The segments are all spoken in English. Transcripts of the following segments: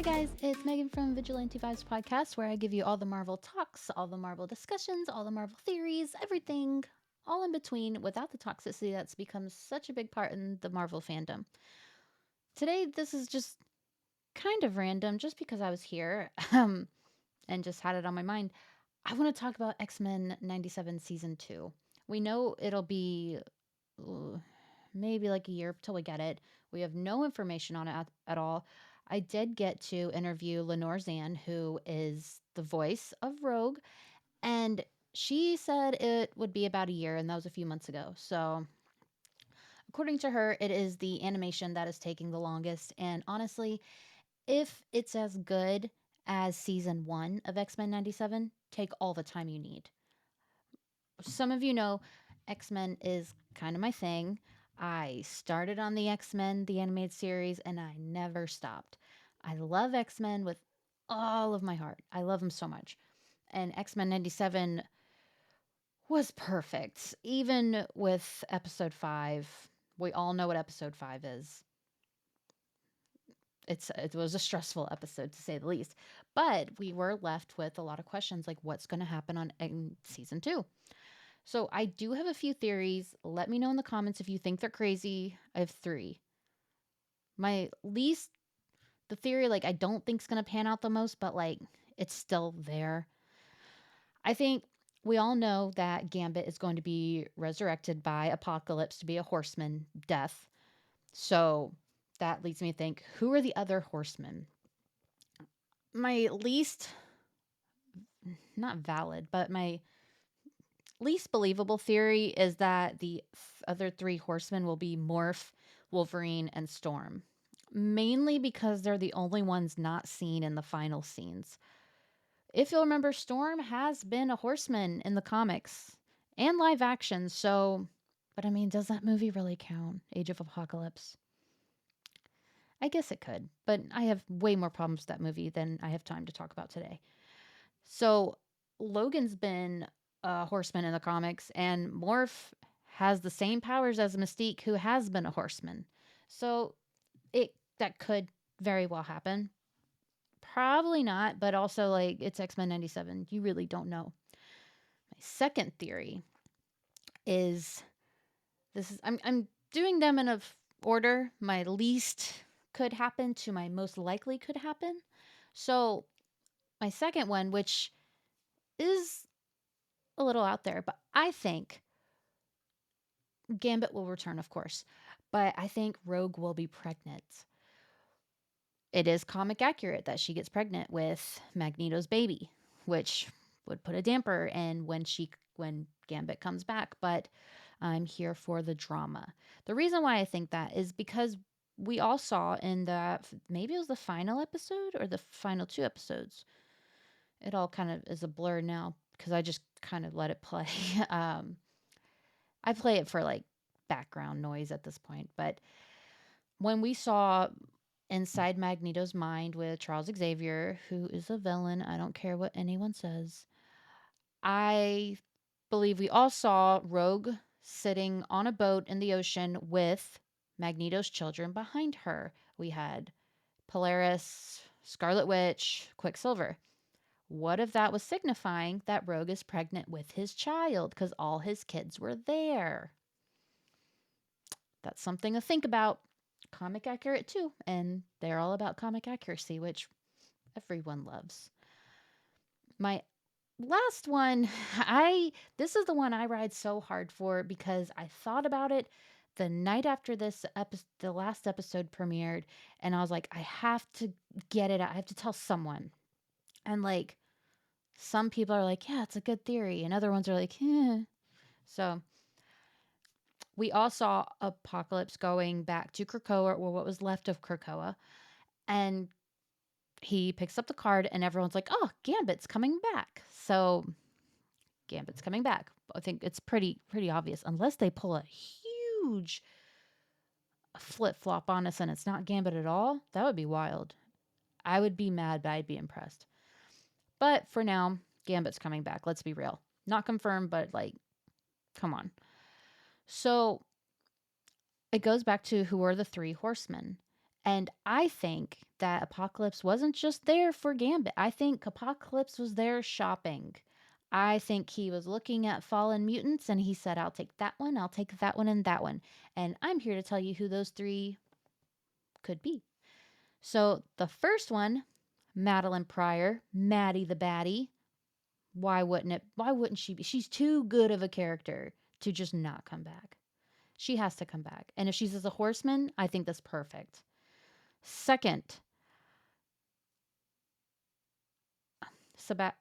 Hi guys, it's Megan from Vigilante Vibes Podcast, where I give you all the Marvel talks, all the Marvel discussions, all the Marvel theories, everything, all in between without the toxicity that's become such a big part in the Marvel fandom. Today, this is just kind of random, just because I was here and just had it on my mind. I want to talk about X Men 97 Season 2. We know it'll be uh, maybe like a year till we get it. We have no information on it at all. I did get to interview Lenore Zan, who is the voice of Rogue, and she said it would be about a year, and that was a few months ago. So, according to her, it is the animation that is taking the longest. And honestly, if it's as good as season one of X Men 97, take all the time you need. Some of you know X Men is kind of my thing. I started on the X Men, the animated series, and I never stopped. I love X Men with all of my heart. I love them so much. And X Men 97 was perfect. Even with episode 5, we all know what episode 5 is. It was a stressful episode to say the least. But we were left with a lot of questions like what's going to happen on in season 2. So I do have a few theories. Let me know in the comments if you think they're crazy. I have 3. My least the theory like I don't think's going to pan out the most, but like it's still there. I think we all know that Gambit is going to be resurrected by Apocalypse to be a horseman death. So that leads me to think who are the other horsemen? My least not valid, but my least believable theory is that the other 3 horsemen will be Morph, Wolverine, and Storm. Mainly because they're the only ones not seen in the final scenes. If you'll remember, Storm has been a horseman in the comics and live action, so. But I mean, does that movie really count? Age of Apocalypse? I guess it could, but I have way more problems with that movie than I have time to talk about today. So Logan's been a horseman in the comics, and Morph has the same powers as Mystique, who has been a horseman. So it that could very well happen. Probably not, but also like it's X Men 97. You really don't know. My second theory is I'm doing them in a order. My least could happen to my most likely could happen. So my second one, which is a little out there, but I think Gambit will return, of course, but I think Rogue will be pregnant. It is comic accurate that she gets pregnant with Magneto's baby, which would put a damper in when Gambit comes back, but I'm here for the drama. The reason why I think that is because we all saw in the maybe it was the final episode or the final 2 episodes. It all kind of is a blur now because I just kind of let it play. um, I play it for like background noise at this point, but when we saw inside Magneto's mind with Charles Xavier, who is a villain, I don't care what anyone says. I believe we all saw Rogue sitting on a boat in the ocean with Magneto's children behind her. We had Polaris, Scarlet Witch, Quicksilver. What if that was signifying that Rogue is pregnant with his child because all his kids were there? That's something to think about. Comic accurate too, and they're all about comic accuracy, which everyone loves. My last one, I this is the one I ride so hard for because I thought about it the night after the last episode premiered, and I was like, I have to get it out. I have to tell someone. And like some people are like, yeah, it's a good theory, and other ones are like, eh. So we all saw Apocalypse going back to Krakoa, or what was left of Krakoa, and he picks up the card, and everyone's like, "Oh, Gambit's coming back." So Gambit's coming back. I think it's pretty obvious, unless they pull a huge flip flop on us and it's not Gambit at all. That would be wild. I would be mad, but I'd be impressed. But for now, Gambit's coming back. Let's be real. Not confirmed, but like, come on. So it goes back to who are the 3 horsemen. And I think that Apocalypse wasn't just there for Gambit. I think Apocalypse was there shopping. I think he was looking at fallen mutants and he said, I'll take that one, I'll take that one, and that one. And I'm here to tell you who those three could be. So the first one, Madeline Pryor, Maddie the Baddie. Why wouldn't it? Why wouldn't she be? She's too good of a character to just not come back. She has to come back. And if she's as a horseman, I think that's perfect. Second, Seba-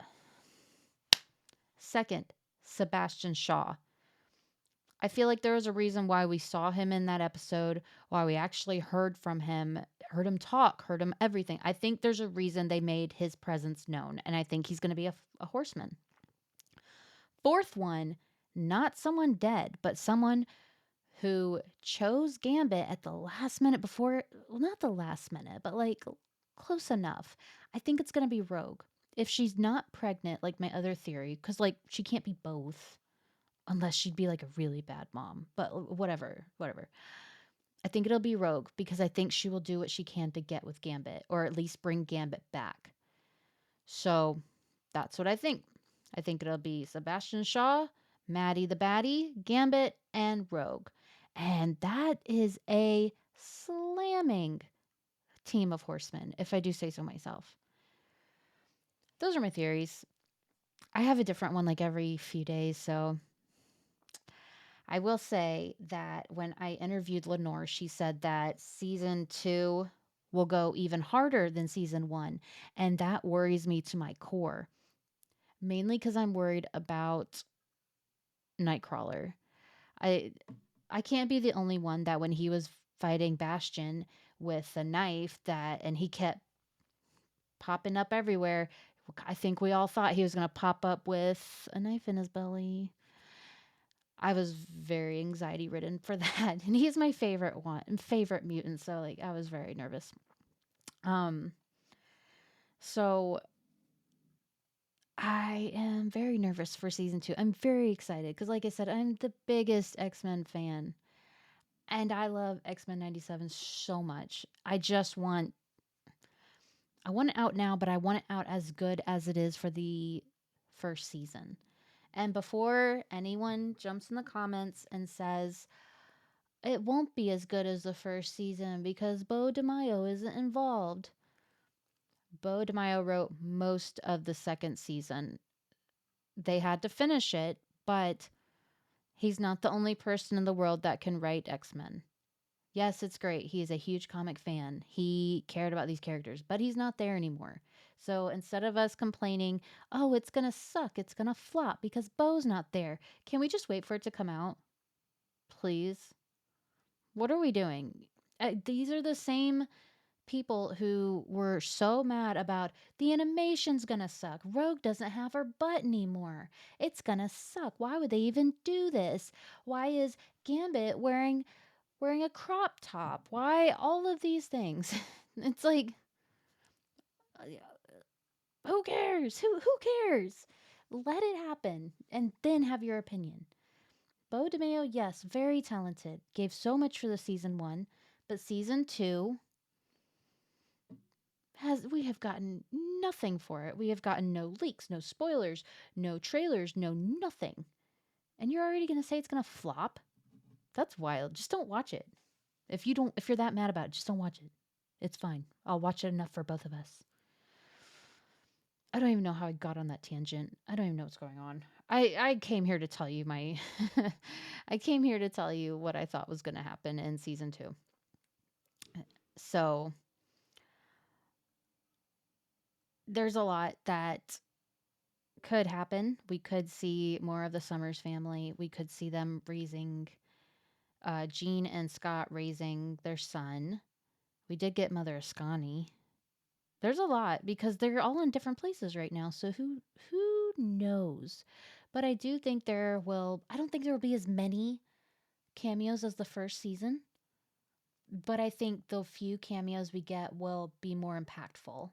second, Sebastian Shaw. I feel like there was a reason why we saw him in that episode, why we actually heard him talk, heard him everything. I think there's a reason they made his presence known, and I think he's going to be a horseman. Fourth one, not someone dead, but someone who chose Gambit at the last minute before, well, not the last minute, but like close enough. I think it's going to be Rogue. If she's not pregnant, like my other theory, because like she can't be both unless she'd be like a really bad mom, but whatever, whatever. I think it'll be Rogue because I think she will do what she can to get with Gambit or at least bring Gambit back. So that's what I think. I think it'll be Sebastian Shaw, Maddie the Baddie, Gambit, and Rogue. And that is a slamming team of horsemen, if I do say so myself. Those are my theories. I have a different one like every few days, so I will say that when I interviewed Lenore, she said that season 2 will go even harder than season 1, and that worries me to my core. Mainly because I'm worried about Nightcrawler. I I can't be the only one that when he was fighting Bastion with a knife that and he kept popping up everywhere. I think we all thought he was going to pop up with a knife in his belly. I was very anxiety ridden for that. And he's my favorite mutant, so like I was very nervous. Um so I am very nervous for season 2. I'm very excited cuz like I said, I'm the biggest X-Men fan. And I love X-Men 97 so much. I want it out now, but I want it out as good as it is for the first season. And before anyone jumps in the comments and says it won't be as good as the first season because Bo DeMaio isn't involved. Bo DeMaio wrote most of the second season. They had to finish it, but he's not the only person in the world that can write X-Men. Yes, it's great. He is a huge comic fan. He cared about these characters, but he's not there anymore. So instead of us complaining, oh, it's going to suck, it's going to flop because Bo's not there, can we just wait for it to come out? Please? What are we doing? These are the same people who were so mad about the animation's gonna suck. Rogue doesn't have her butt anymore. It's gonna suck. Why would they even do this? Why is Gambit wearing a crop top? Why all of these things? It's like uh, who cares? Who cares? Let it happen and then have your opinion. Bo DeMayo, yes, very talented. Gave so much for the season 1, but season 2 has we have gotten nothing for it. We have gotten no leaks, no spoilers, no trailers, no nothing. And you're already going to say it's going to flop? That's wild. Just don't watch it. If you're that mad about it, just don't watch it. It's fine. I'll watch it enough for both of us. I don't even know how I got on that tangent. I don't even know what's going on. I came here to tell you my I came here to tell you what I thought was going to happen in season 2. So, there's a lot that could happen. We could see more of the Summers family. We could see them raising Jean and Scott raising their son. We did get Mother Ascani. There's a lot because they're all in different places right now. So who knows? But I do think I don't think there will be as many cameos as the first season, but I think the few cameos we get will be more impactful.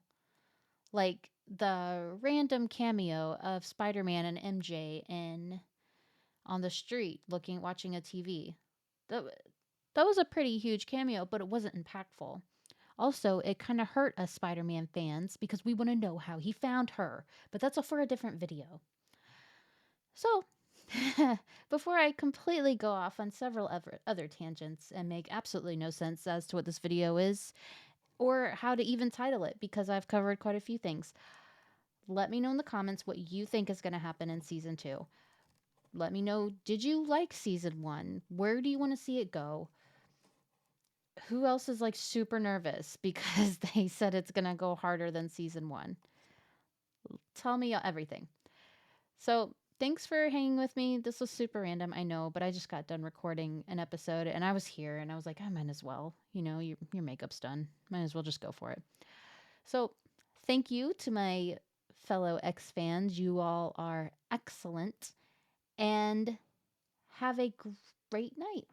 Like the random cameo of Spider-Man and MJ in on the street watching a TV. That that was a pretty huge cameo, but it wasn't impactful. Also, it kind of hurt us Spider Man fans because we want to know how he found her, but that's all for a different video. So, before I completely go off on several other tangents and make absolutely no sense as to what this video is or how to even title it, because I've covered quite a few things, let me know in the comments what you think is going to happen in season 2. Let me know, did you like season 1? Where do you want to see it go? Who else is like super nervous because they said it's going to go harder than season 1? Tell me everything. So, thanks for hanging with me. This was super random, I know, but I just got done recording an episode and I was here and I was like, I might as well. You know, your makeup's done. Might as well just go for it. So, thank you to my fellow X fans. You all are excellent and have a great night.